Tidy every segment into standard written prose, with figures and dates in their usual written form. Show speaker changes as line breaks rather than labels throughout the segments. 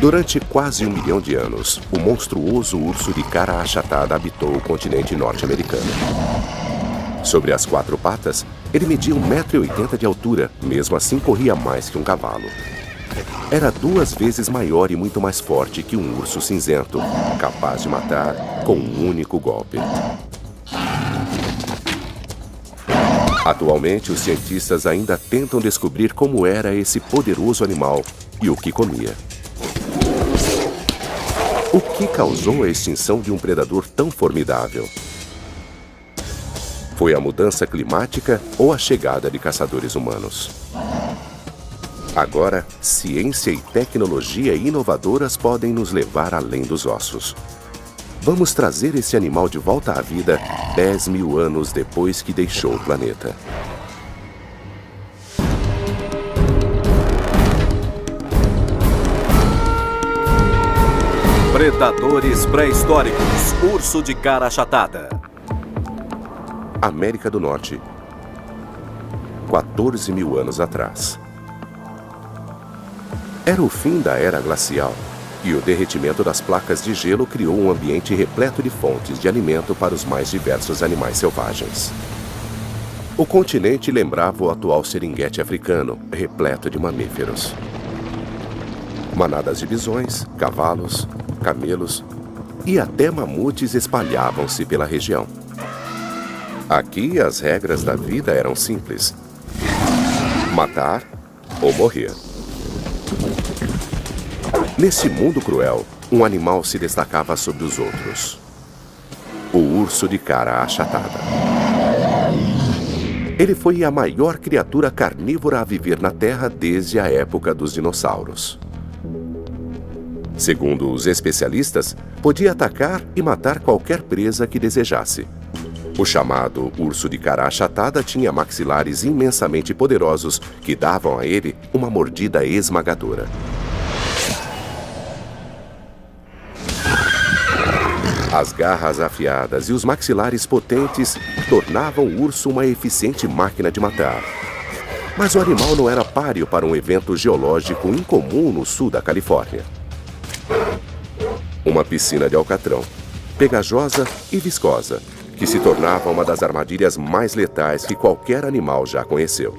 Durante quase 1 milhão de anos, o monstruoso urso de cara achatada habitou o continente norte-americano. Sobre as 4 patas, ele media 1,80 m de altura, mesmo assim corria mais que um cavalo. Era 2 vezes maior e muito mais forte que um urso cinzento, capaz de matar com um único golpe. Atualmente, os cientistas ainda tentam descobrir como era esse poderoso animal e o que comia. O que causou a extinção de um predador tão formidável? Foi a mudança climática ou a chegada de caçadores humanos? Agora, ciência e tecnologia inovadoras podem nos levar além dos ossos. Vamos trazer esse animal de volta à vida 10 mil anos depois que deixou o planeta.
Predadores pré-históricos, urso de cara achatada.
América do Norte, 14 mil anos atrás. Era o fim da era glacial, e o derretimento das placas de gelo criou um ambiente repleto de fontes de alimento para os mais diversos animais selvagens. O continente lembrava o atual Serengeti africano, repleto de mamíferos. Manadas de bisões, cavalos, camelos e até mamutes espalhavam-se pela região. Aqui, as regras da vida eram simples: matar ou morrer. Nesse mundo cruel, um animal se destacava sobre os outros: o urso de cara achatada. Ele foi a maior criatura carnívora a viver na Terra desde a época dos dinossauros. Segundo os especialistas, podia atacar e matar qualquer presa que desejasse. O chamado urso de cara achatada tinha maxilares imensamente poderosos que davam a ele uma mordida esmagadora. As garras afiadas e os maxilares potentes tornavam o urso uma eficiente máquina de matar. Mas o animal não era páreo para um evento geológico incomum no sul da Califórnia: uma piscina de alcatrão, pegajosa e viscosa, que se tornava uma das armadilhas mais letais que qualquer animal já conheceu.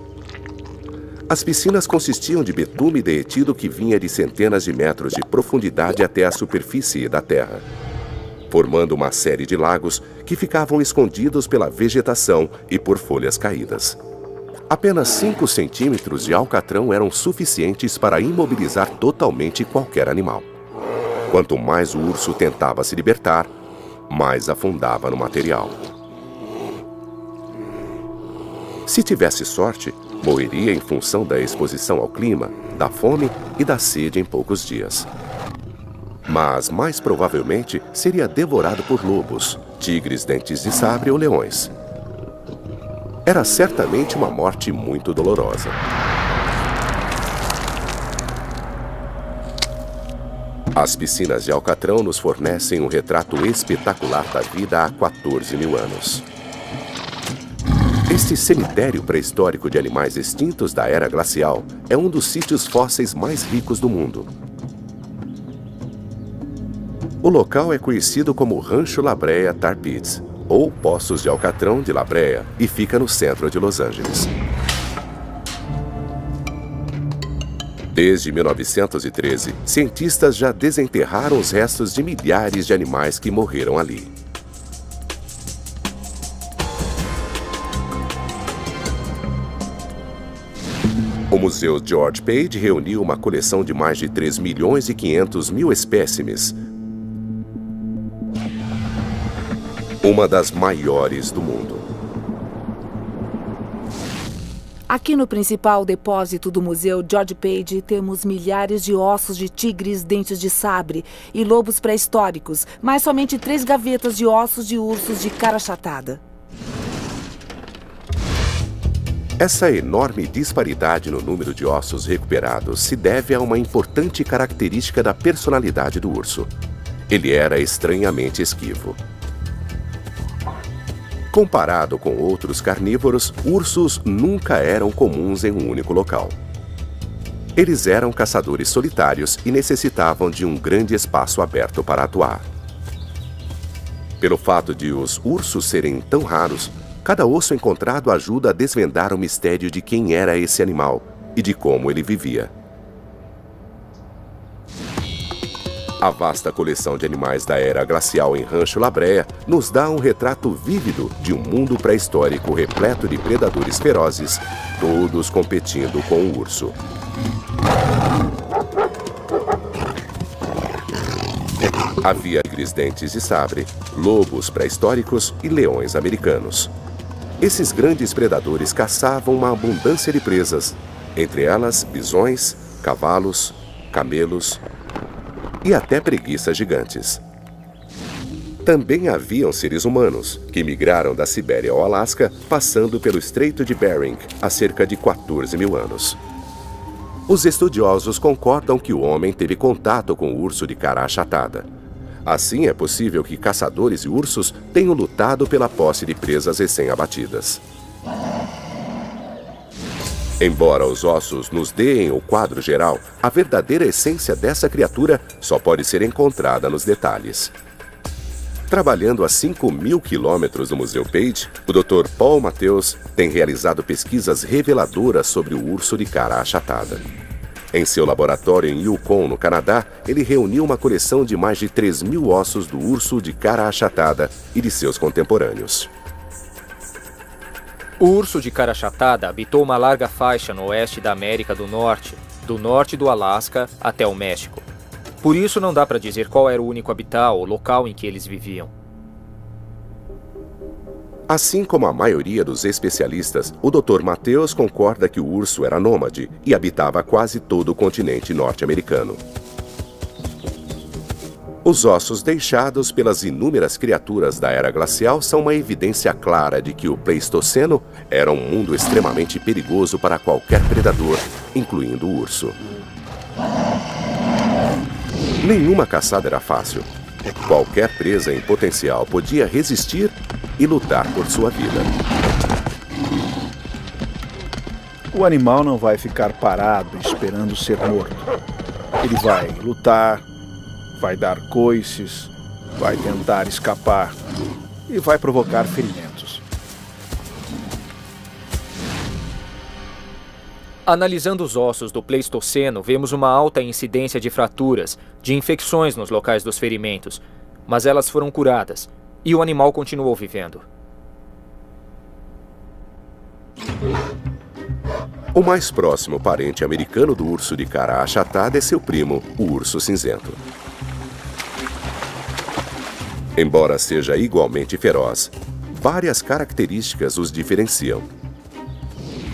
As piscinas consistiam de betume derretido que vinha de centenas de metros de profundidade até a superfície da terra, formando uma série de lagos que ficavam escondidos pela vegetação e por folhas caídas. Apenas 5 centímetros de alcatrão eram suficientes para imobilizar totalmente qualquer animal. Quanto mais o urso tentava se libertar, mais afundava no material. Se tivesse sorte, morreria em função da exposição ao clima, da fome e da sede em poucos dias. Mas, mais provavelmente, seria devorado por lobos, tigres dentes de sabre ou leões. Era certamente uma morte muito dolorosa. As piscinas de alcatrão nos fornecem um retrato espetacular da vida há 14 mil anos. Este cemitério pré-histórico de animais extintos da era glacial é um dos sítios fósseis mais ricos do mundo. O local é conhecido como Rancho La Brea Tar Pits, ou Poços de Alcatrão de La Brea, e fica no centro de Los Angeles. Desde 1913, cientistas já desenterraram os restos de milhares de animais que morreram ali. O Museu George Page reuniu uma coleção de mais de 3.500.000 espécimes, uma das maiores do mundo.
Aqui no principal depósito do Museu George Page temos milhares de ossos de tigres dentes de sabre e lobos pré-históricos, mas somente 3 gavetas de ossos de ursos de cara achatada.
Essa enorme disparidade no número de ossos recuperados se deve a uma importante característica da personalidade do urso: ele era estranhamente esquivo. Comparado com outros carnívoros, ursos nunca eram comuns em um único local. Eles eram caçadores solitários e necessitavam de um grande espaço aberto para atuar. Pelo fato de os ursos serem tão raros, cada osso encontrado ajuda a desvendar o mistério de quem era esse animal e de como ele vivia. A vasta coleção de animais da era glacial em Rancho La Brea nos dá um retrato vívido de um mundo pré-histórico repleto de predadores ferozes, todos competindo com o urso. Havia tigres dentes de sabre, lobos pré-históricos e leões americanos. Esses grandes predadores caçavam uma abundância de presas, entre elas bisões, cavalos, camelos e até preguiças gigantes. Também haviam seres humanos, que migraram da Sibéria ao Alasca, passando pelo Estreito de Bering há cerca de 14 mil anos. Os estudiosos concordam que o homem teve contato com o urso de cara achatada. Assim, é possível que caçadores e ursos tenham lutado pela posse de presas recém-abatidas. Embora os ossos nos deem o quadro geral, a verdadeira essência dessa criatura só pode ser encontrada nos detalhes. Trabalhando a 5.000 quilômetros do Museu Page, o Dr. Paul Matthews tem realizado pesquisas reveladoras sobre o urso de cara achatada. Em seu laboratório em Yukon, no Canadá, ele reuniu uma coleção de mais de 3.000 ossos do urso de cara achatada e de seus contemporâneos.
O urso de cara achatada habitou uma larga faixa no oeste da América do norte do Alasca até o México. Por isso não dá para dizer qual era o único habitat ou local em que eles viviam.
Assim como a maioria dos especialistas, o Dr. Matthews concorda que o urso era nômade e habitava quase todo o continente norte-americano. Os ossos deixados pelas inúmeras criaturas da era glacial são uma evidência clara de que o Pleistoceno era um mundo extremamente perigoso para qualquer predador, incluindo o urso. Nenhuma caçada era fácil. Qualquer presa em potencial podia resistir e lutar por sua vida.
O animal não vai ficar parado esperando ser morto. Ele vai lutar, vai dar coices, vai tentar escapar e vai provocar ferimentos.
Analisando os ossos do Pleistoceno, vemos uma alta incidência de fraturas, de infecções nos locais dos ferimentos, mas elas foram curadas e o animal continuou vivendo.
O mais próximo parente americano do urso de cara achatada é seu primo, o urso cinzento. Embora seja igualmente feroz, várias características os diferenciam.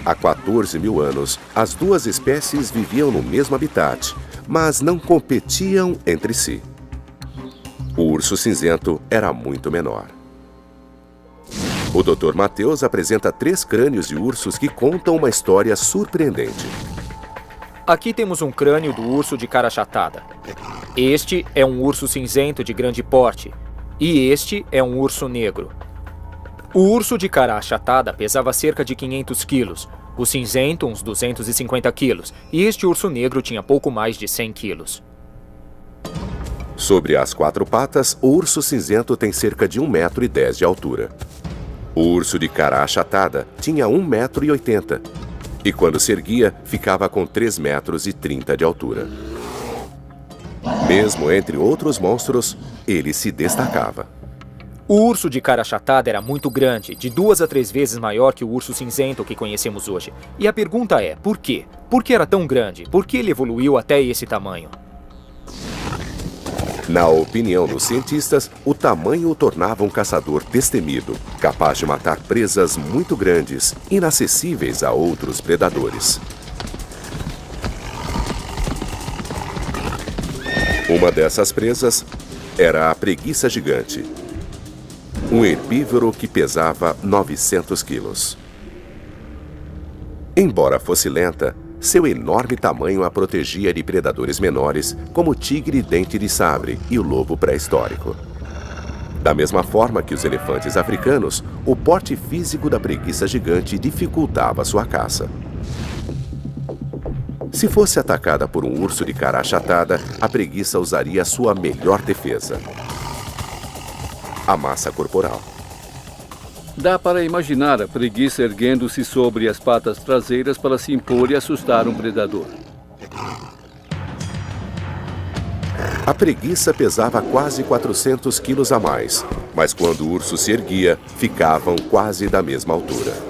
Há 14 mil anos, as duas espécies viviam no mesmo habitat, mas não competiam entre si. O urso cinzento era muito menor. O Dr. Matthews apresenta 3 crânios de ursos que contam uma história surpreendente.
Aqui temos um crânio do urso de cara achatada. Este é um urso cinzento de grande porte e este é um urso negro. O urso de cara achatada pesava cerca de 500 quilos, o cinzento uns 250 quilos e este urso negro tinha pouco mais de 100 quilos.
Sobre as 4 patas, o urso cinzento tem cerca de 1,10 m de altura. O urso de cara achatada tinha 1,80 m e quando se erguia, ficava com 3,30 m de altura. Mesmo entre outros monstros, ele se destacava.
O urso de cara achatada era muito grande, de 2 a 3 vezes maior que o urso cinzento que conhecemos hoje. E a pergunta é, por quê? Por que era tão grande? Por que ele evoluiu até esse tamanho?
Na opinião dos cientistas, o tamanho o tornava um caçador destemido, capaz de matar presas muito grandes, inacessíveis a outros predadores. Uma dessas presas era a preguiça gigante, um herbívoro que pesava 900 quilos. Embora fosse lenta, seu enorme tamanho a protegia de predadores menores, como o tigre dente de sabre e o lobo pré-histórico. Da mesma forma que os elefantes africanos, o porte físico da preguiça gigante dificultava sua caça. Se fosse atacada por um urso de cara achatada, a preguiça usaria sua melhor defesa: a massa corporal.
Dá para imaginar a preguiça erguendo-se sobre as patas traseiras para se impor e assustar um predador.
A preguiça pesava quase 400 quilos a mais, mas quando o urso se erguia, ficavam quase da mesma altura.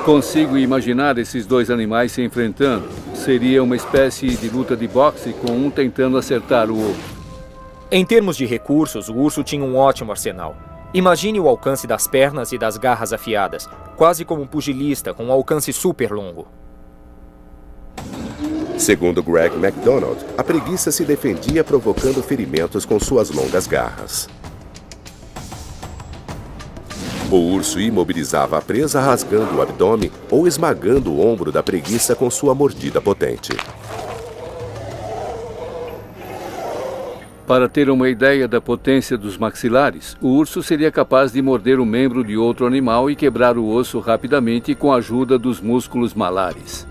Consigo imaginar esses dois animais se enfrentando. Seria uma espécie de luta de boxe, com um tentando acertar o outro.
Em termos de recursos, o urso tinha um ótimo arsenal. Imagine o alcance das pernas e das garras afiadas, quase como um pugilista com um alcance super longo.
Segundo Greg MacDonald, a preguiça se defendia provocando ferimentos com suas longas garras. O urso imobilizava a presa rasgando o abdômen ou esmagando o ombro da preguiça com sua mordida potente.
Para ter uma ideia da potência dos maxilares, o urso seria capaz de morder o membro de outro animal e quebrar o osso rapidamente com a ajuda dos músculos malares.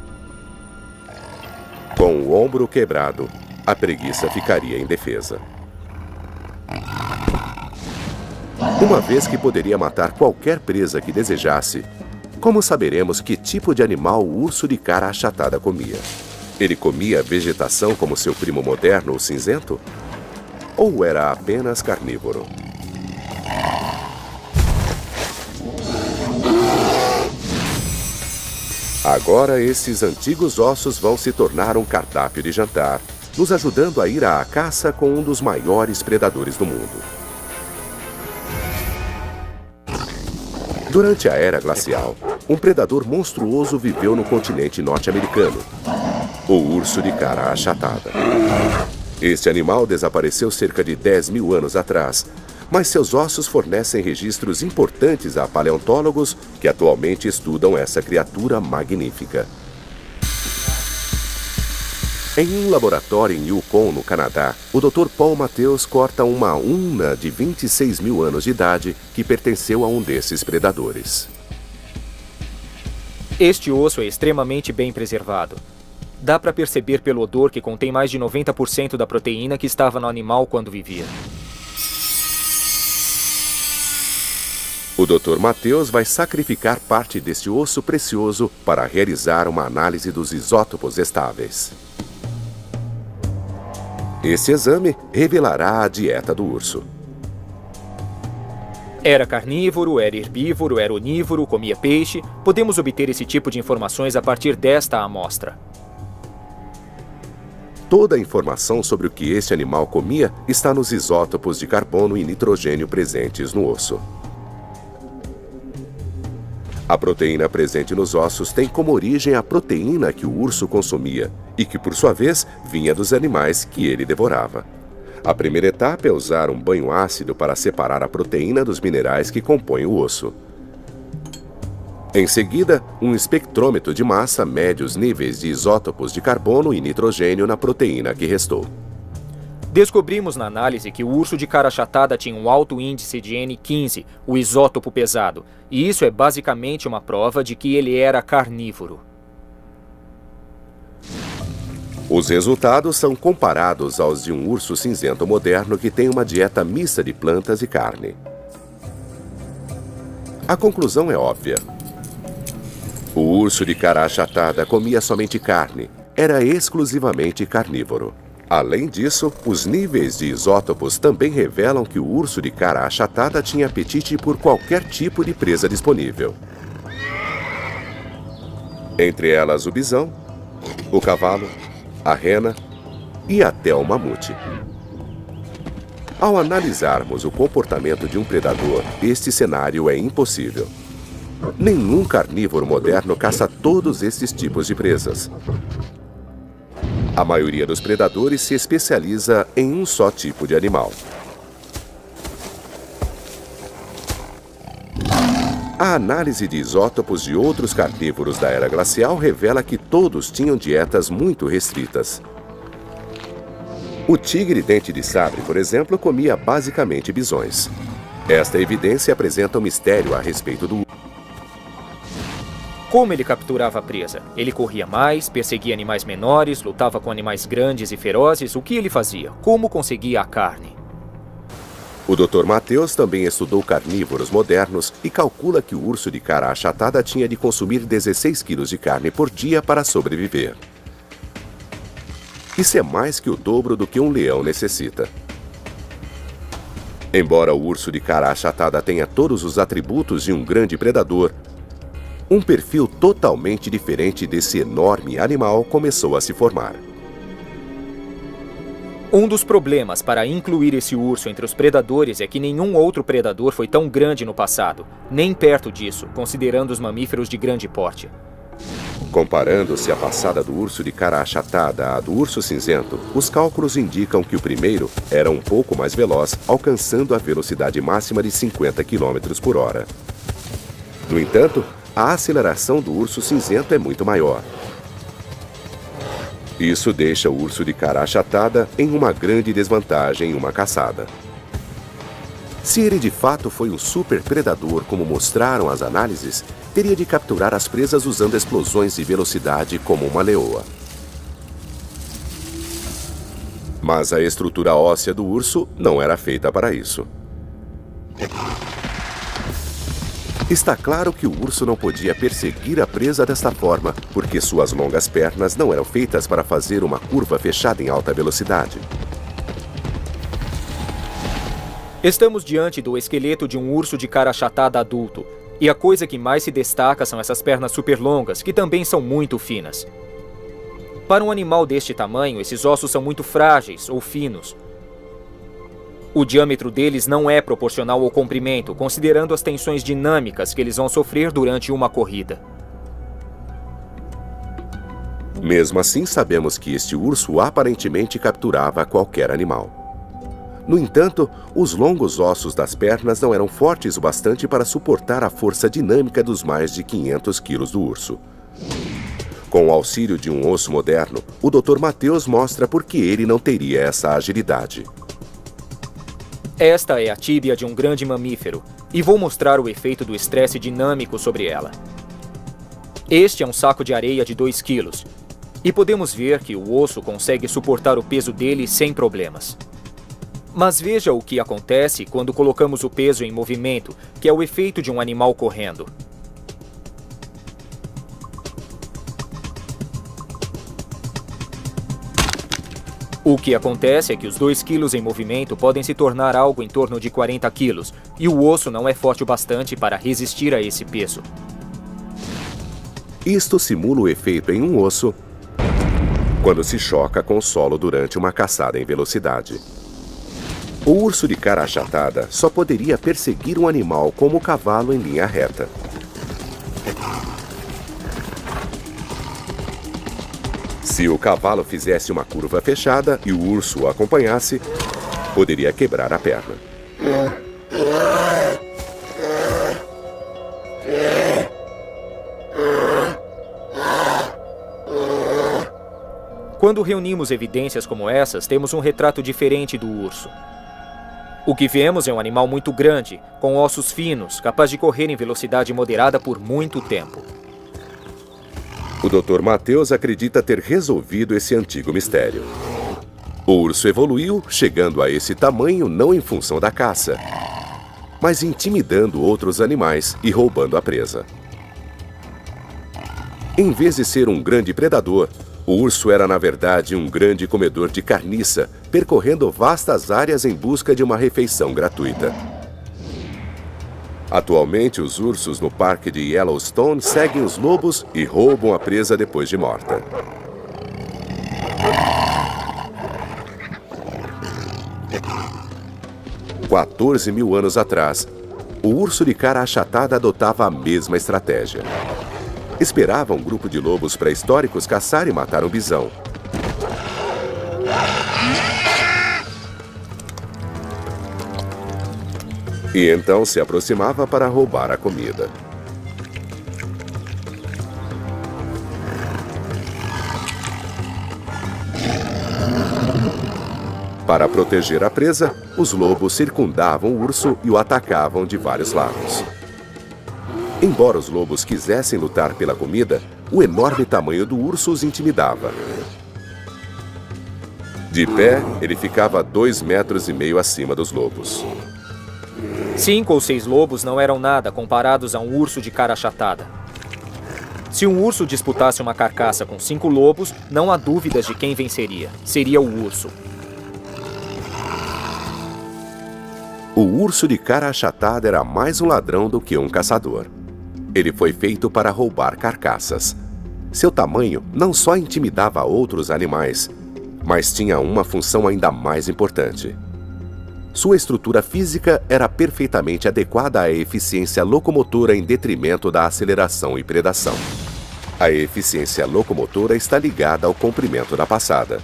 Com o ombro quebrado, a preguiça ficaria indefesa. Uma vez que poderia matar qualquer presa que desejasse, como saberemos que tipo de animal o urso de cara achatada comia? Ele comia vegetação como seu primo moderno, o cinzento? Ou era apenas carnívoro? Agora esses antigos ossos vão se tornar um cardápio de jantar, nos ajudando a ir à caça com um dos maiores predadores do mundo. Durante a Era Glacial, um predador monstruoso viveu no continente norte-americano: o urso de cara achatada. Este animal desapareceu cerca de 10 mil anos atrás, mas seus ossos fornecem registros importantes a paleontólogos que atualmente estudam essa criatura magnífica. Em um laboratório em Yukon, no Canadá, o Dr. Paul Matthews corta uma una de 26 mil anos de idade que pertenceu a um desses predadores.
Este osso é extremamente bem preservado. Dá para perceber pelo odor que contém mais de 90% da proteína que estava no animal quando vivia.
O Dr. Matthews vai sacrificar parte deste osso precioso para realizar uma análise dos isótopos estáveis. Esse exame revelará a dieta do urso.
Era carnívoro, era herbívoro, era onívoro, comia peixe. Podemos obter esse tipo de informações a partir desta amostra.
Toda a informação sobre o que este animal comia está nos isótopos de carbono e nitrogênio presentes no osso. A proteína presente nos ossos tem como origem a proteína que o urso consumia e que, por sua vez, vinha dos animais que ele devorava. A primeira etapa é usar um banho ácido para separar a proteína dos minerais que compõem o osso. Em seguida, um espectrômetro de massa mede os níveis de isótopos de carbono e nitrogênio na proteína que restou.
Descobrimos na análise que o urso de cara achatada tinha um alto índice de N15, o isótopo pesado, e isso é basicamente uma prova de que ele era carnívoro.
Os resultados são comparados aos de um urso cinzento moderno que tem uma dieta mista de plantas e carne. A conclusão é óbvia. O urso de cara achatada comia somente carne, era exclusivamente carnívoro. Além disso, os níveis de isótopos também revelam que o urso de cara achatada tinha apetite por qualquer tipo de presa disponível. Entre elas o bisão, o cavalo, a rena e até o mamute. Ao analisarmos o comportamento de um predador, este cenário é impossível. Nenhum carnívoro moderno caça todos esses tipos de presas. A maioria dos predadores se especializa em um só tipo de animal. A análise de isótopos de outros carnívoros da Era Glacial revela que todos tinham dietas muito restritas. O tigre dente de sabre, por exemplo, comia basicamente bisões. Esta evidência apresenta um mistério a respeito do
Como ele capturava a presa? Ele corria mais, perseguia animais menores, lutava com animais grandes e ferozes. O que ele fazia? Como conseguia a carne?
O Dr. Matthews também estudou carnívoros modernos e calcula que o urso de cara achatada tinha de consumir 16 quilos de carne por dia para sobreviver. Isso é mais que o dobro do que um leão necessita. Embora o urso de cara achatada tenha todos os atributos de um grande predador, um perfil totalmente diferente desse enorme animal começou a se formar.
Um dos problemas para incluir esse urso entre os predadores é que nenhum outro predador foi tão grande no passado, nem perto disso, considerando os mamíferos de grande porte.
Comparando-se a passada do urso de cara achatada à do urso cinzento, os cálculos indicam que o primeiro era um pouco mais veloz, alcançando a velocidade máxima de 50 km por hora. No entanto, a aceleração do urso cinzento é muito maior. Isso deixa o urso de cara achatada em uma grande desvantagem em uma caçada. Se ele de fato foi um super predador, como mostraram as análises, teria de capturar as presas usando explosões de velocidade como uma leoa. Mas a estrutura óssea do urso não era feita para isso. Está claro que o urso não podia perseguir a presa desta forma, porque suas longas pernas não eram feitas para fazer uma curva fechada em alta velocidade.
Estamos diante do esqueleto de um urso de cara achatada adulto, e a coisa que mais se destaca são essas pernas super longas, que também são muito finas. Para um animal deste tamanho, esses ossos são muito frágeis ou finos. O diâmetro deles não é proporcional ao comprimento, considerando as tensões dinâmicas que eles vão sofrer durante uma corrida.
Mesmo assim, sabemos que este urso aparentemente capturava qualquer animal. No entanto, os longos ossos das pernas não eram fortes o bastante para suportar a força dinâmica dos mais de 500 quilos do urso. Com o auxílio de um osso moderno, o Dr. Matthews mostra por que ele não teria essa agilidade.
Esta é a tíbia de um grande mamífero, e vou mostrar o efeito do estresse dinâmico sobre ela. Este é um saco de areia de 2 quilos, e podemos ver que o osso consegue suportar o peso dele sem problemas. Mas veja o que acontece quando colocamos o peso em movimento, que é o efeito de um animal correndo. O que acontece é que os 2 quilos em movimento podem se tornar algo em torno de 40 quilos, e o osso não é forte o bastante para resistir a esse peso.
Isto simula o efeito em um osso quando se choca com o solo durante uma caçada em velocidade. O urso de cara achatada só poderia perseguir um animal como o cavalo em linha reta. Se o cavalo fizesse uma curva fechada e o urso o acompanhasse, poderia quebrar a perna.
Quando reunimos evidências como essas, temos um retrato diferente do urso. O que vemos é um animal muito grande, com ossos finos, capaz de correr em velocidade moderada por muito tempo.
O Dr. Matthews acredita ter resolvido esse antigo mistério. O urso evoluiu, chegando a esse tamanho não em função da caça, mas intimidando outros animais e roubando a presa. Em vez de ser um grande predador, o urso era, na verdade, um grande comedor de carniça, percorrendo vastas áreas em busca de uma refeição gratuita. Atualmente, os ursos no parque de Yellowstone seguem os lobos e roubam a presa depois de morta. Há 14 mil anos atrás, o urso de cara achatada adotava a mesma estratégia. Esperava um grupo de lobos pré-históricos caçar e matar um bisão. E então se aproximava para roubar a comida. Para proteger a presa, os lobos circundavam o urso e o atacavam de vários lados. Embora os lobos quisessem lutar pela comida, o enorme tamanho do urso os intimidava. De pé, ele ficava a 2,5 metros acima dos lobos.
5 ou 6 lobos não eram nada comparados a um urso de cara achatada. Se um urso disputasse uma carcaça com 5 lobos, não há dúvidas de quem venceria. Seria o urso.
O urso de cara achatada era mais um ladrão do que um caçador. Ele foi feito para roubar carcaças. Seu tamanho não só intimidava outros animais, mas tinha uma função ainda mais importante. Sua estrutura física era perfeitamente adequada à eficiência locomotora em detrimento da aceleração e predação. A eficiência locomotora está ligada ao comprimento da passada.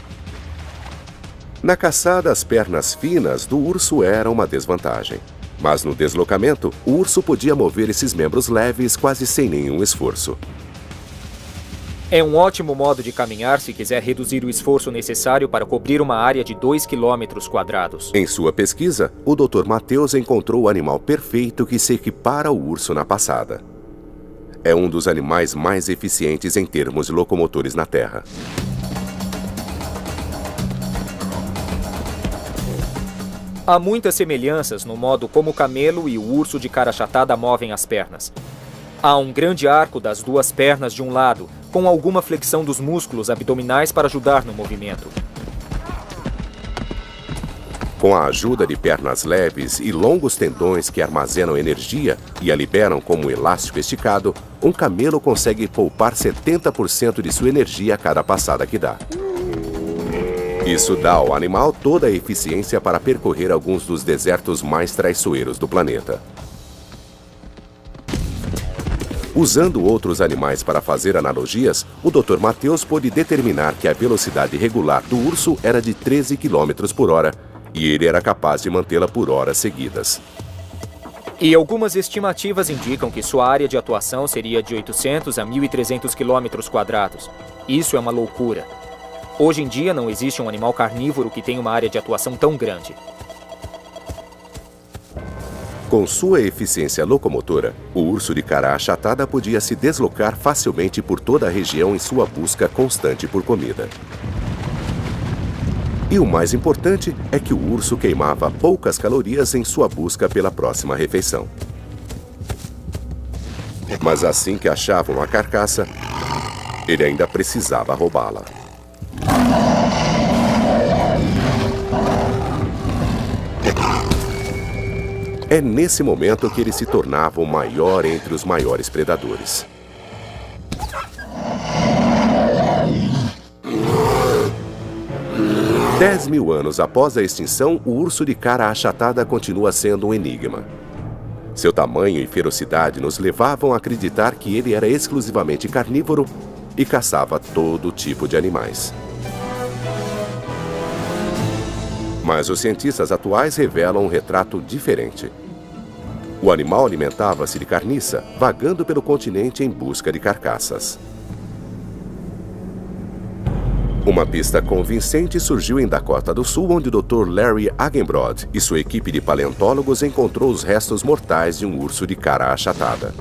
Na caçada, as pernas finas do urso eram uma desvantagem. Mas no deslocamento, o urso podia mover esses membros leves quase sem nenhum esforço.
É um ótimo modo de caminhar se quiser reduzir o esforço necessário para cobrir uma área de 2 km².
Em sua pesquisa, o Dr. Matheus encontrou o animal perfeito que se equipara ao urso na passada. É um dos animais mais eficientes em termos de locomotores na Terra.
Há muitas semelhanças no modo como o camelo e o urso de cara achatada movem as pernas. Há um grande arco das 2 pernas de um lado, com alguma flexão dos músculos abdominais para ajudar no movimento.
Com a ajuda de pernas leves e longos tendões que armazenam energia e a liberam como um elástico esticado, um camelo consegue poupar 70% de sua energia a cada passada que dá. Isso dá ao animal toda a eficiência para percorrer alguns dos desertos mais traiçoeiros do planeta. Usando outros animais para fazer analogias, o Dr. Matheus pôde determinar que a velocidade regular do urso era de 13 km/h e ele era capaz de mantê-la por horas seguidas.
E algumas estimativas indicam que sua área de atuação seria de 800 a 1.300 km². Isso é uma loucura. Hoje em dia não existe um animal carnívoro que tenha uma área de atuação tão grande.
Com sua eficiência locomotora, o urso de cara achatada podia se deslocar facilmente por toda a região em sua busca constante por comida. E o mais importante é que o urso queimava poucas calorias em sua busca pela próxima refeição. Mas assim que achava uma carcaça, ele ainda precisava roubá-la. É nesse momento que ele se tornava o maior entre os maiores predadores. Dez mil anos após a extinção, o urso de cara achatada continua sendo um enigma. Seu tamanho e ferocidade nos levavam a acreditar que ele era exclusivamente carnívoro e caçava todo tipo de animais. Mas os cientistas atuais revelam um retrato diferente. O animal alimentava-se de carniça, vagando pelo continente em busca de carcaças. Uma pista convincente surgiu em Dakota do Sul, onde o Dr. Larry Agenbrod e sua equipe de paleontólogos encontrou os restos mortais de um urso de cara achatada.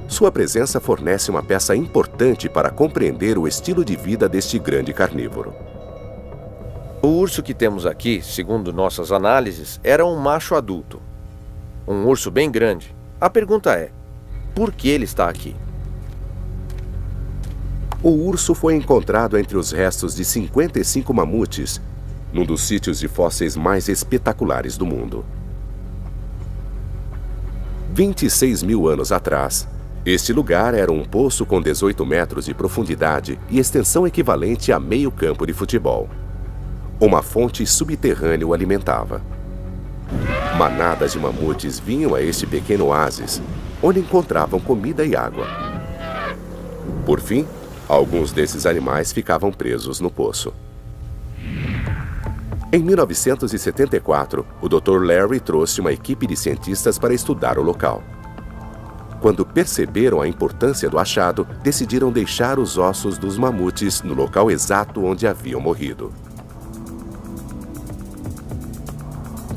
Sua presença fornece uma peça importante para compreender o estilo de vida deste grande carnívoro.
O urso que temos aqui, segundo nossas análises, era um macho adulto. Um urso bem grande. A pergunta é, por que ele está aqui?
O urso foi encontrado entre os restos de 55 mamutes, num dos sítios de fósseis mais espetaculares do mundo. 26 mil anos atrás, este lugar era um poço com 18 metros de profundidade e extensão equivalente a meio campo de futebol. Uma fonte subterrânea o alimentava. Manadas de mamutes vinham a este pequeno oásis, onde encontravam comida e água. Por fim, alguns desses animais ficavam presos no poço. Em 1974, o Dr. Larry trouxe uma equipe de cientistas para estudar o local. Quando perceberam a importância do achado, decidiram deixar os ossos dos mamutes no local exato onde haviam morrido.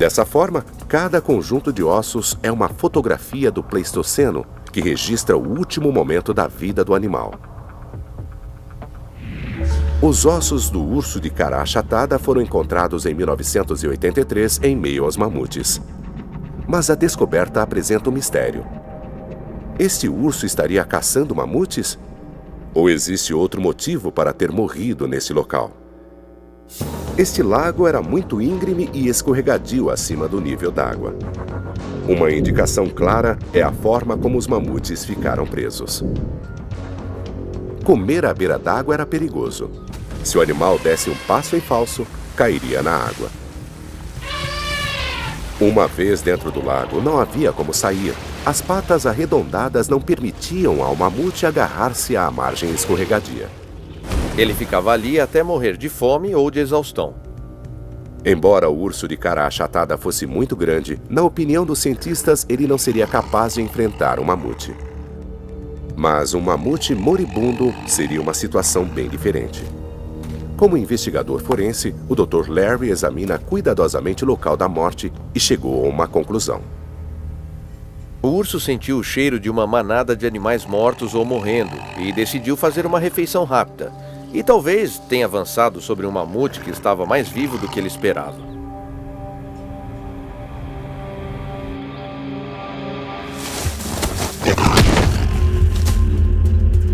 Dessa forma, cada conjunto de ossos é uma fotografia do Pleistoceno que registra o último momento da vida do animal. Os ossos do urso de cara achatada foram encontrados em 1983 em meio aos mamutes. Mas a descoberta apresenta um mistério. Este urso estaria caçando mamutes? Ou existe outro motivo para ter morrido nesse local? Este lago era muito íngreme e escorregadio acima do nível d'água. Uma indicação clara é a forma como os mamutes ficaram presos. Comer à beira d'água era perigoso. Se o animal desse um passo em falso, cairia na água. Uma vez dentro do lago, não havia como sair. As patas arredondadas não permitiam ao mamute agarrar-se à margem escorregadia.
Ele ficava ali até morrer de fome ou de exaustão.
Embora o urso de cara achatada fosse muito grande, na opinião dos cientistas, ele não seria capaz de enfrentar um mamute. Mas um mamute moribundo seria uma situação bem diferente. Como investigador forense, o Dr. Larry examina cuidadosamente o local da morte e chegou a uma conclusão.
O urso sentiu o cheiro de uma manada de animais mortos ou morrendo e decidiu fazer uma refeição rápida. E talvez tenha avançado sobre um mamute que estava mais vivo do que ele esperava.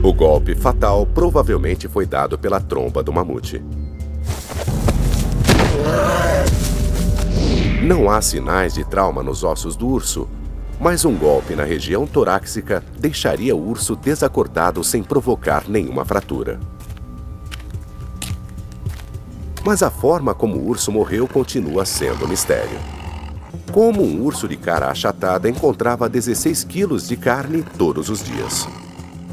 O golpe fatal provavelmente foi dado pela tromba do mamute. Não há sinais de trauma nos ossos do urso, mas um golpe na região torácica deixaria o urso desacordado sem provocar nenhuma fratura. Mas a forma como o urso morreu continua sendo um mistério. Como um urso de cara achatada encontrava 16 quilos de carne todos os dias?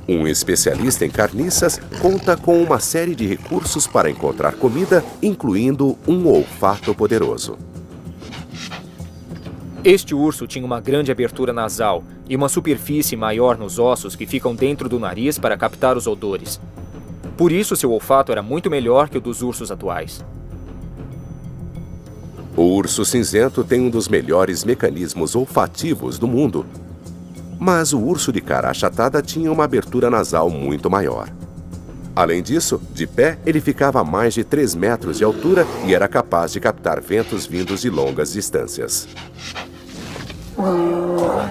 Um especialista em carniças conta com uma série de recursos para encontrar comida, incluindo um olfato poderoso.
Este urso tinha uma grande abertura nasal e uma superfície maior nos ossos que ficam dentro do nariz para captar os odores. Por isso, seu olfato era muito melhor que o dos ursos atuais.
O urso cinzento tem um dos melhores mecanismos olfativos do mundo. Mas o urso de cara achatada tinha uma abertura nasal muito maior. Além disso, de pé, ele ficava a mais de 3 metros de altura e era capaz de captar ventos vindos de longas distâncias.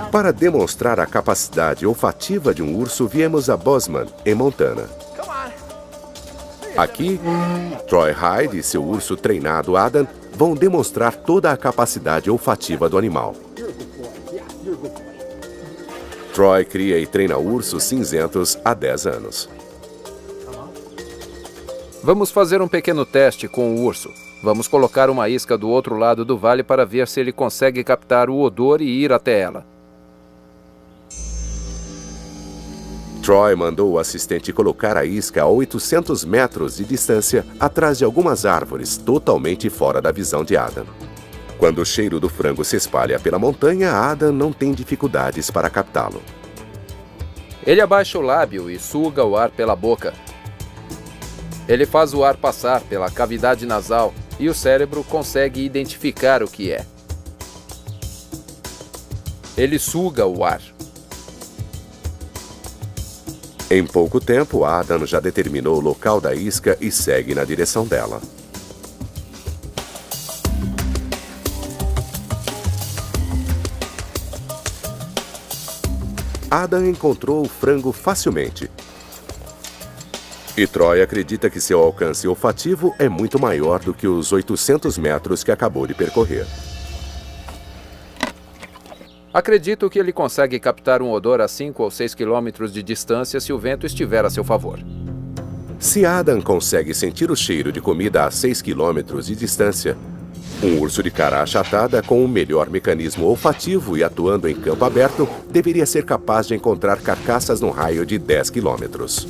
Para demonstrar a capacidade olfativa de um urso, viemos a Bozeman, em Montana. Aqui, Troy Hyde e seu urso treinado Adam vão demonstrar toda a capacidade olfativa do animal. Troy cria e treina ursos cinzentos há 10 anos.
Vamos fazer um pequeno teste com o urso. Vamos colocar uma isca do outro lado do vale para ver se ele consegue captar o odor e ir até ela.
Troy mandou o assistente colocar a isca a 800 metros de distância, atrás de algumas árvores, totalmente fora da visão de Adam. Quando o cheiro do frango se espalha pela montanha, Adam não tem dificuldades para captá-lo.
Ele abaixa o lábio e suga o ar pela boca. Ele faz o ar passar pela cavidade nasal e o cérebro consegue identificar o que é. Ele suga o ar.
Em pouco tempo, Adam já determinou o local da isca e segue na direção dela. Adam encontrou o frango facilmente. E Troy acredita que seu alcance olfativo é muito maior do que os 800 metros que acabou de percorrer.
Acredito que ele consegue captar um odor a 5 ou 6 quilômetros de distância se o vento estiver a seu favor.
Se Adam consegue sentir o cheiro de comida a 6 quilômetros de distância, um urso de cara achatada com um melhor mecanismo olfativo e atuando em campo aberto deveria ser capaz de encontrar carcaças num raio de 10 quilômetros.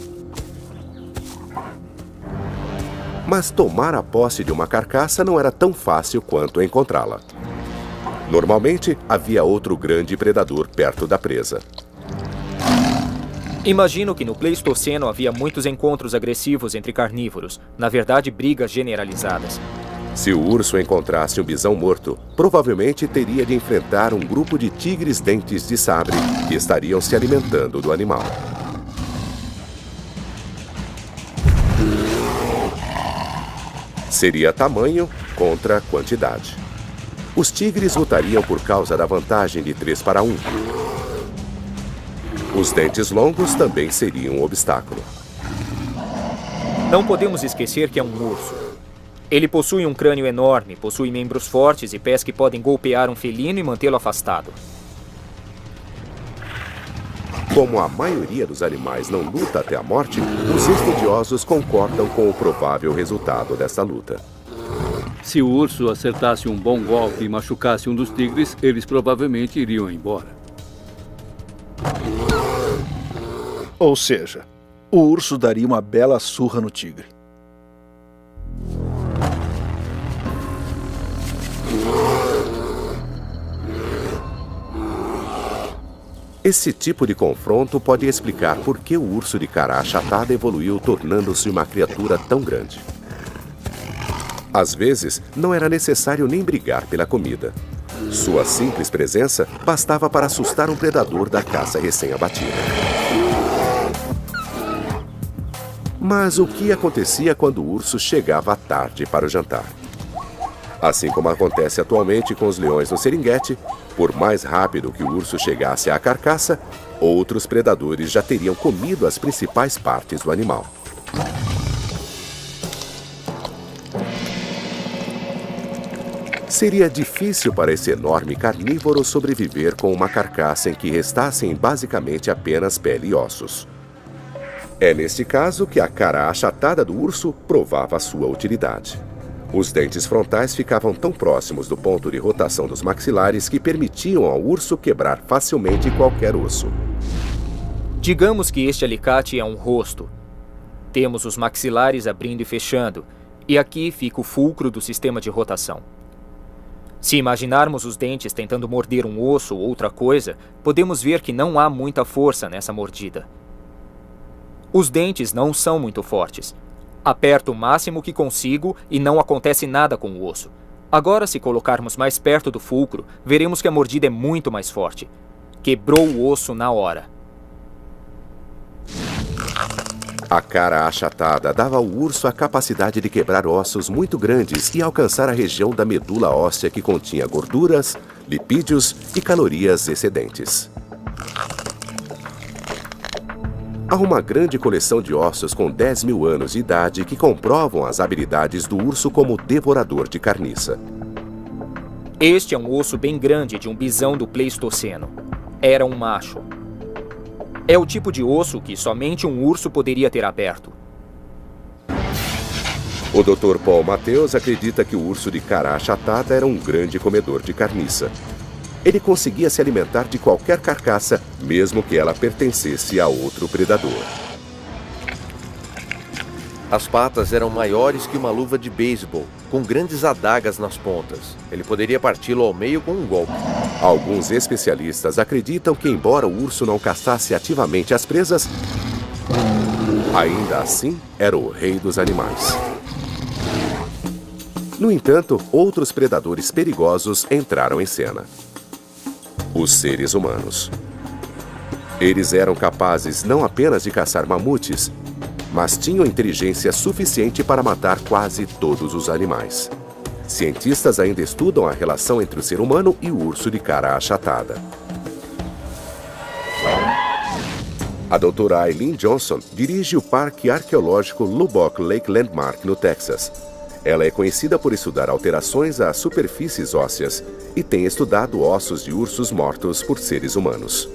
Mas tomar a posse de uma carcaça não era tão fácil quanto encontrá-la. Normalmente, havia outro grande predador perto da presa.
Imagino que no Pleistoceno havia muitos encontros agressivos entre carnívoros, na verdade brigas generalizadas.
Se o urso encontrasse um bisão morto, provavelmente teria de enfrentar um grupo de tigres dentes de sabre que estariam se alimentando do animal. Seria tamanho contra quantidade. Os tigres lutariam por causa da vantagem de 3 para 1. Os dentes longos também seriam um obstáculo.
Não podemos esquecer que é um urso. Ele possui um crânio enorme, possui membros fortes e pés que podem golpear um felino e mantê-lo afastado.
Como a maioria dos animais não luta até a morte, os estudiosos concordam com o provável resultado dessa luta.
Se o urso acertasse um bom golpe e machucasse um dos tigres, eles provavelmente iriam embora.
Ou seja, o urso daria uma bela surra no tigre.
Esse tipo de confronto pode explicar por que o urso de cara achatada evoluiu tornando-se uma criatura tão grande. Às vezes, não era necessário nem brigar pela comida. Sua simples presença bastava para assustar um predador da caça recém-abatida. Mas o que acontecia quando o urso chegava tarde para o jantar? Assim como acontece atualmente com os leões no Serengeti, por mais rápido que o urso chegasse à carcaça, outros predadores já teriam comido as principais partes do animal. Seria difícil para esse enorme carnívoro sobreviver com uma carcaça em que restassem basicamente apenas pele e ossos. É neste caso que a cara achatada do urso provava sua utilidade. Os dentes frontais ficavam tão próximos do ponto de rotação dos maxilares que permitiam ao urso quebrar facilmente qualquer osso.
Digamos que este alicate é um rosto. Temos os maxilares abrindo e fechando, e aqui fica o fulcro do sistema de rotação. Se imaginarmos os dentes tentando morder um osso ou outra coisa, podemos ver que não há muita força nessa mordida. Os dentes não são muito fortes. Aperto o máximo que consigo e não acontece nada com o osso. Agora, se colocarmos mais perto do fulcro, veremos que a mordida é muito mais forte. Quebrou o osso na hora.
A cara achatada dava ao urso a capacidade de quebrar ossos muito grandes e alcançar a região da medula óssea que continha gorduras, lipídios e calorias excedentes. Há uma grande coleção de ossos com 10 mil anos de idade que comprovam as habilidades do urso como devorador de carniça.
Este é um osso bem grande de um bisão do Pleistoceno. Era um macho. É o tipo de osso que somente um urso poderia ter aberto.
O Dr. Paul Matthews acredita que o urso de cara achatada era um grande comedor de carniça. Ele conseguia se alimentar de qualquer carcaça, mesmo que ela pertencesse a outro predador.
As patas eram maiores que uma luva de beisebol, com grandes adagas nas pontas. Ele poderia parti-lo ao meio com um golpe.
Alguns especialistas acreditam que, embora o urso não caçasse ativamente as presas, ainda assim era o rei dos animais. No entanto, outros predadores perigosos entraram em cena. Os seres humanos. Eles eram capazes não apenas de caçar mamutes, mas tinham inteligência suficiente para matar quase todos os animais. Cientistas ainda estudam a relação entre o ser humano e o urso de cara achatada. A doutora Eileen Johnson dirige o Parque Arqueológico Lubbock Lake Landmark, no Texas. Ela é conhecida por estudar alterações às superfícies ósseas e tem estudado ossos de ursos mortos por seres humanos.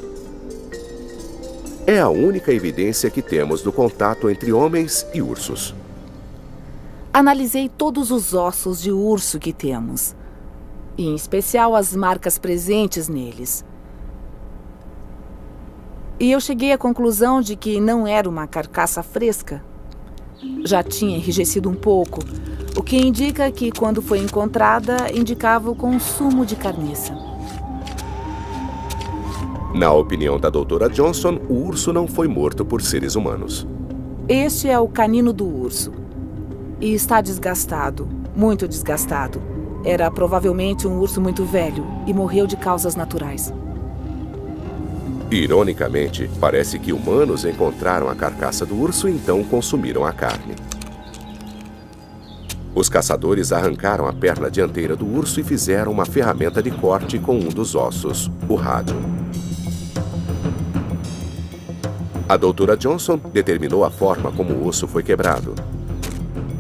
É a única evidência que temos do contato entre homens e ursos.
Analisei todos os ossos de urso que temos, e em especial as marcas presentes neles. E eu cheguei à conclusão de que não era uma carcaça fresca. Já tinha enrijecido um pouco, o que indica que, quando foi encontrada, indicava o consumo de carniça.
Na opinião da doutora Johnson, o urso não foi morto por seres humanos.
Este é o canino do urso. E está desgastado, muito desgastado. Era provavelmente um urso muito velho e morreu de causas naturais.
Ironicamente, parece que humanos encontraram a carcaça do urso e então consumiram a carne. Os caçadores arrancaram a perna dianteira do urso e fizeram uma ferramenta de corte com um dos ossos, o rádio. A doutora Johnson determinou a forma como o osso foi quebrado.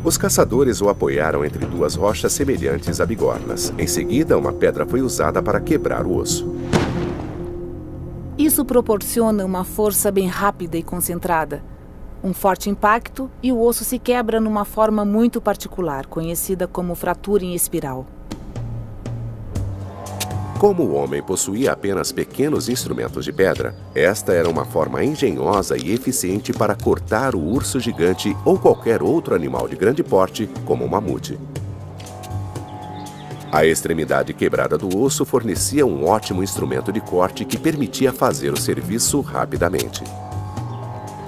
Os caçadores o apoiaram entre duas rochas semelhantes a bigornas. Em seguida, uma pedra foi usada para quebrar o osso.
Isso proporciona uma força bem rápida e concentrada. Um forte impacto e o osso se quebra numa forma muito particular, conhecida como fratura em espiral.
Como o homem possuía apenas pequenos instrumentos de pedra, esta era uma forma engenhosa e eficiente para cortar o urso gigante ou qualquer outro animal de grande porte, como o mamute. A extremidade quebrada do osso fornecia um ótimo instrumento de corte que permitia fazer o serviço rapidamente.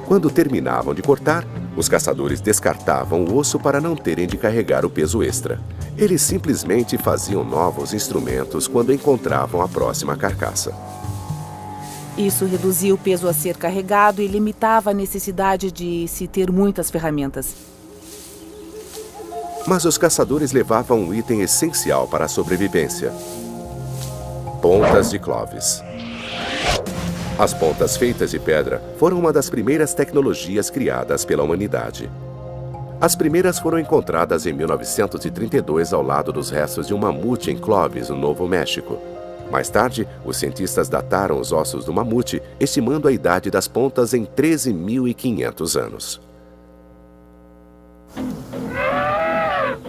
Quando terminavam de cortar, os caçadores descartavam o osso para não terem de carregar o peso extra. Eles simplesmente faziam novos instrumentos quando encontravam a próxima carcaça.
Isso reduzia o peso a ser carregado e limitava a necessidade de se ter muitas ferramentas.
Mas os caçadores levavam um item essencial para a sobrevivência: pontas de Clovis. As pontas feitas de pedra foram uma das primeiras tecnologias criadas pela humanidade. As primeiras foram encontradas em 1932 ao lado dos restos de um mamute em Clovis, no Novo México. Mais tarde, os cientistas dataram os ossos do mamute, estimando a idade das pontas em 13.500 anos.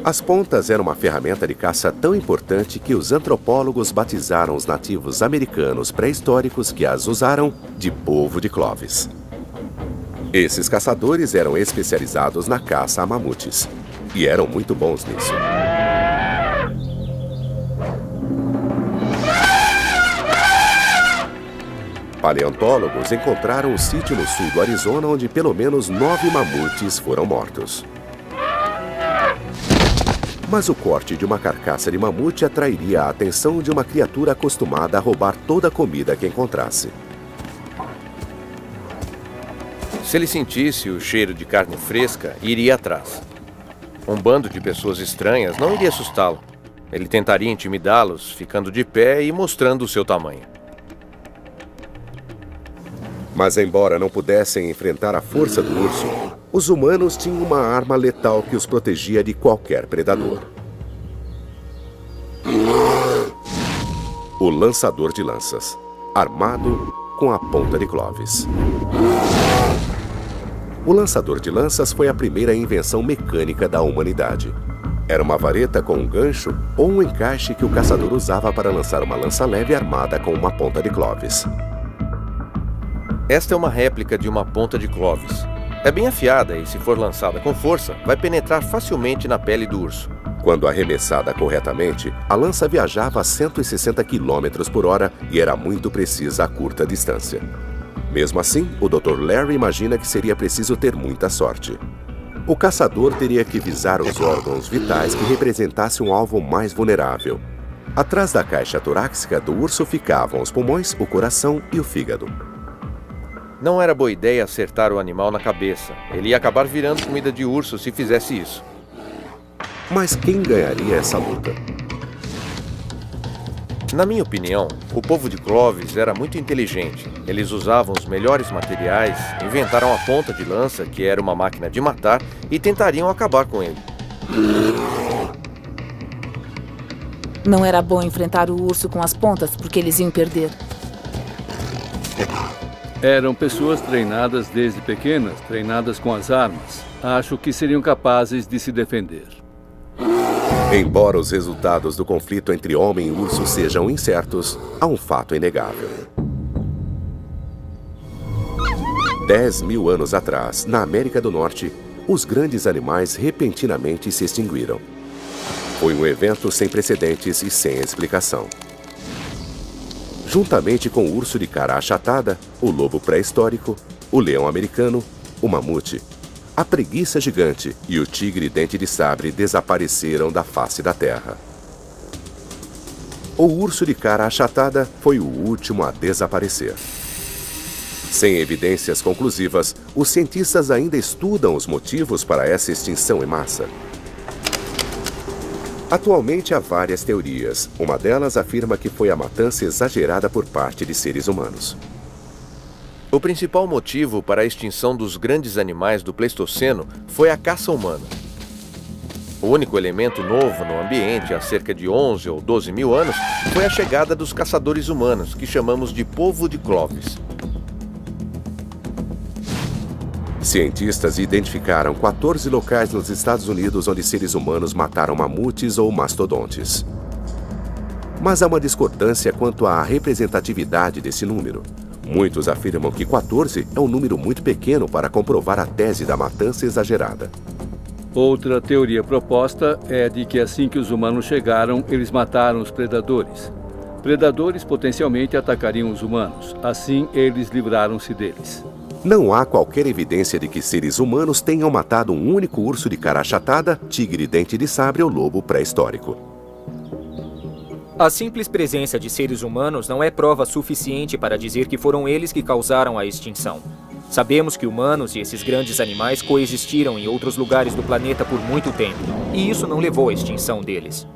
As pontas eram uma ferramenta de caça tão importante que os antropólogos batizaram os nativos americanos pré-históricos que as usaram de povo de Clovis. Esses caçadores eram especializados na caça a mamutes e eram muito bons nisso. Paleontólogos encontraram um sítio no sul do Arizona onde pelo menos 9 mamutes foram mortos. Mas o corte de uma carcaça de mamute atrairia a atenção de uma criatura acostumada a roubar toda a comida que encontrasse.
Se ele sentisse o cheiro de carne fresca, iria atrás. Um bando de pessoas estranhas não iria assustá-lo. Ele tentaria intimidá-los, ficando de pé e mostrando o seu tamanho.
Mas embora não pudessem enfrentar a força do urso, os humanos tinham uma arma letal que os protegia de qualquer predador. O lançador de lanças, armado com a ponta de Clovis. O lançador de lanças foi a primeira invenção mecânica da humanidade. Era uma vareta com um gancho ou um encaixe que o caçador usava para lançar uma lança leve armada com uma ponta de Clovis.
Esta é uma réplica de uma ponta de Clovis. É bem afiada e, se for lançada com força, vai penetrar facilmente na pele do urso.
Quando arremessada corretamente, a lança viajava a 160 km por hora e era muito precisa a curta distância. Mesmo assim, o Dr. Larry imagina que seria preciso ter muita sorte. O caçador teria que visar os órgãos vitais que representassem um alvo mais vulnerável. Atrás da caixa torácica do urso ficavam os pulmões, o coração e o fígado.
Não era boa ideia acertar o animal na cabeça. Ele ia acabar virando comida de urso se fizesse isso.
Mas quem ganharia essa luta?
Na minha opinião, o povo de Clovis era muito inteligente. Eles usavam os melhores materiais, inventaram a ponta de lança, que era uma máquina de matar, e tentariam acabar com ele.
Não era bom enfrentar o urso com as pontas, porque eles iam perder.
Eram pessoas treinadas desde pequenas, treinadas com as armas. Acho que seriam capazes de se defender.
Embora os resultados do conflito entre homem e urso sejam incertos, há um fato inegável. 10.000 anos atrás, na América do Norte, os grandes animais repentinamente se extinguiram. Foi um evento sem precedentes e sem explicação. Juntamente com o urso de cara achatada, o lobo pré-histórico, o leão americano, o mamute, a preguiça gigante e o tigre-dente de sabre desapareceram da face da Terra. O urso de cara achatada foi o último a desaparecer. Sem evidências conclusivas, os cientistas ainda estudam os motivos para essa extinção em massa. Atualmente há várias teorias. Uma delas afirma que foi a matança exagerada por parte de seres humanos.
O principal motivo para a extinção dos grandes animais do Pleistoceno foi a caça humana. O único elemento novo no ambiente há cerca de 11 ou 12 mil anos foi a chegada dos caçadores humanos, que chamamos de povo de Clovis.
Cientistas identificaram 14 locais nos Estados Unidos onde seres humanos mataram mamutes ou mastodontes. Mas há uma discordância quanto à representatividade desse número. Muitos afirmam que 14 é um número muito pequeno para comprovar a tese da matança exagerada.
Outra teoria proposta é de que assim que os humanos chegaram, eles mataram os predadores. Predadores potencialmente atacariam os humanos. Assim, eles livraram-se deles.
Não há qualquer evidência de que seres humanos tenham matado um único urso de cara achatada, tigre-dente de sabre ou lobo pré-histórico.
A simples presença de seres humanos não é prova suficiente para dizer que foram eles que causaram a extinção. Sabemos que humanos e esses grandes animais coexistiram em outros lugares do planeta por muito tempo, e isso não levou à extinção deles.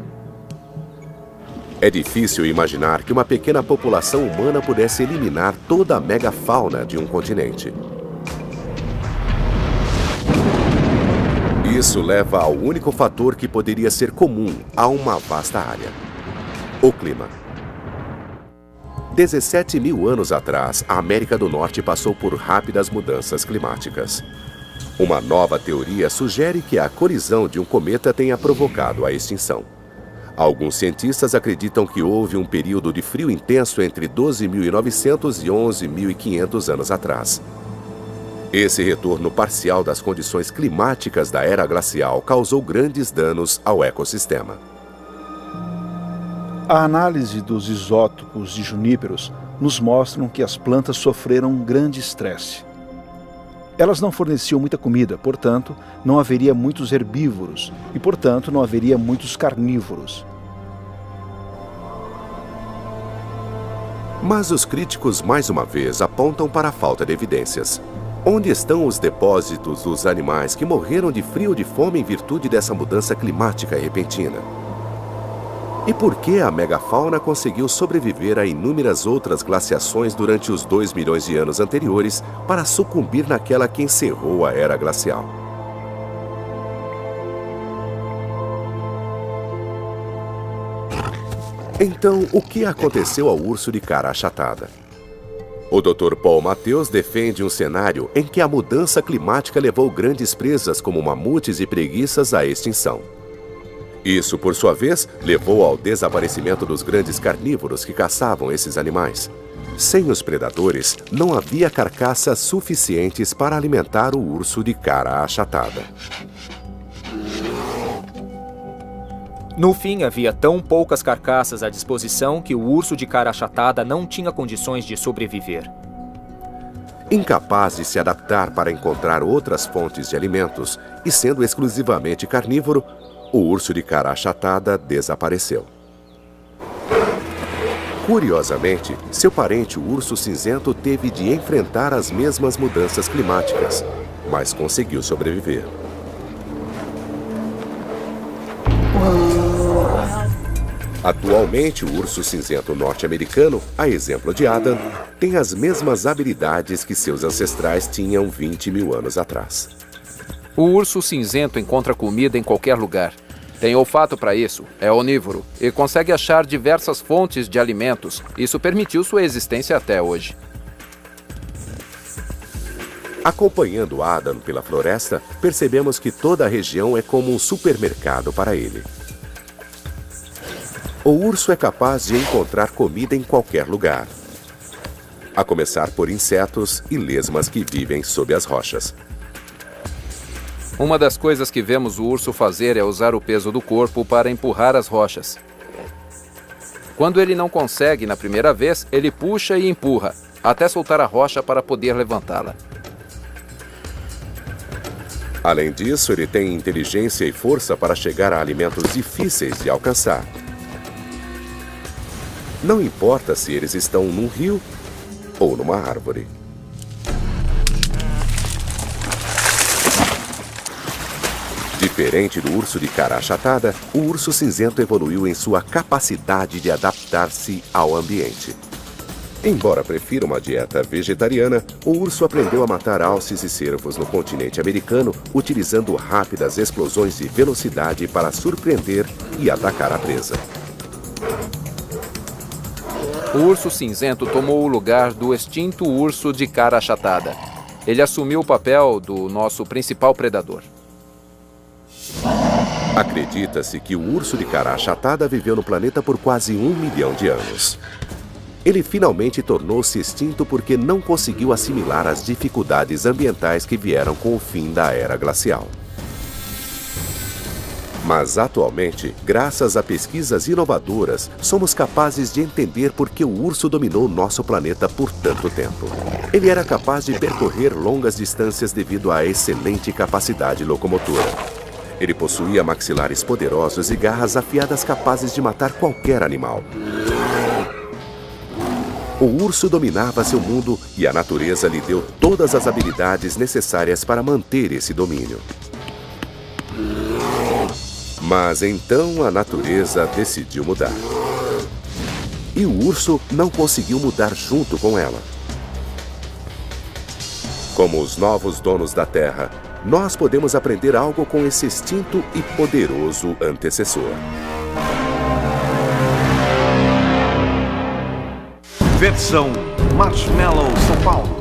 É difícil imaginar que uma pequena população humana pudesse eliminar toda a megafauna de um continente. Isso leva ao único fator que poderia ser comum a uma vasta área: o clima. 17 mil anos atrás, a América do Norte passou por rápidas mudanças climáticas. Uma nova teoria sugere que a colisão de um cometa tenha provocado a extinção. Alguns cientistas acreditam que houve um período de frio intenso entre 12.900 e 11.500 anos atrás. Esse retorno parcial das condições climáticas da era glacial causou grandes danos ao ecossistema.
A análise dos isótopos de juníperos nos mostram que as plantas sofreram um grande estresse. Elas não forneciam muita comida, portanto, não haveria muitos herbívoros e, portanto, não haveria muitos carnívoros.
Mas os críticos, mais uma vez, apontam para a falta de evidências. Onde estão os depósitos dos animais que morreram de frio ou de fome em virtude dessa mudança climática repentina? E por que a megafauna conseguiu sobreviver a inúmeras outras glaciações durante os 2 milhões de anos anteriores para sucumbir naquela que encerrou a era glacial? Então, o que aconteceu ao urso de cara achatada? O Dr. Paul Matthews defende um cenário em que a mudança climática levou grandes presas como mamutes e preguiças à extinção. Isso, por sua vez, levou ao desaparecimento dos grandes carnívoros que caçavam esses animais. Sem os predadores, não havia carcaças suficientes para alimentar o urso de cara achatada.
No fim, havia tão poucas carcaças à disposição que o urso de cara achatada não tinha condições de sobreviver.
Incapaz de se adaptar para encontrar outras fontes de alimentos e sendo exclusivamente carnívoro, o urso de cara achatada desapareceu. Curiosamente, seu parente, o urso cinzento, teve de enfrentar as mesmas mudanças climáticas, mas conseguiu sobreviver. Atualmente, o urso cinzento norte-americano, a exemplo de Adam, tem as mesmas habilidades que seus ancestrais tinham 20 mil anos atrás.
O urso cinzento encontra comida em qualquer lugar. Tem olfato para isso, é onívoro e consegue achar diversas fontes de alimentos. Isso permitiu sua existência até hoje.
Acompanhando Adam pela floresta, percebemos que toda a região é como um supermercado para ele. O urso é capaz de encontrar comida em qualquer lugar, a começar por insetos e lesmas que vivem sob as rochas.
Uma das coisas que vemos o urso fazer é usar o peso do corpo para empurrar as rochas. Quando ele não consegue na primeira vez, ele puxa e empurra, até soltar a rocha para poder levantá-la.
Além disso, ele tem inteligência e força para chegar a alimentos difíceis de alcançar. Não importa se eles estão num rio ou numa árvore. Diferente do urso de cara achatada, o urso cinzento evoluiu em sua capacidade de adaptar-se ao ambiente. Embora prefira uma dieta vegetariana, o urso aprendeu a matar alces e cervos no continente americano, utilizando rápidas explosões de velocidade para surpreender e atacar a presa.
O urso cinzento tomou o lugar do extinto urso de cara achatada. Ele assumiu o papel do nosso principal predador.
Acredita-se que o urso de cara achatada viveu no planeta por quase 1 milhão de anos. Ele finalmente tornou-se extinto porque não conseguiu assimilar as dificuldades ambientais que vieram com o fim da era glacial. Mas atualmente, graças a pesquisas inovadoras, somos capazes de entender por que o urso dominou nosso planeta por tanto tempo. Ele era capaz de percorrer longas distâncias devido à excelente capacidade locomotora. Ele possuía maxilares poderosos e garras afiadas capazes de matar qualquer animal. O urso dominava seu mundo e a natureza lhe deu todas as habilidades necessárias para manter esse domínio. Mas então a natureza decidiu mudar. E o urso não conseguiu mudar junto com ela. Como os novos donos da Terra, nós podemos aprender algo com esse extinto e poderoso antecessor.
Versão Marshmallow São Paulo.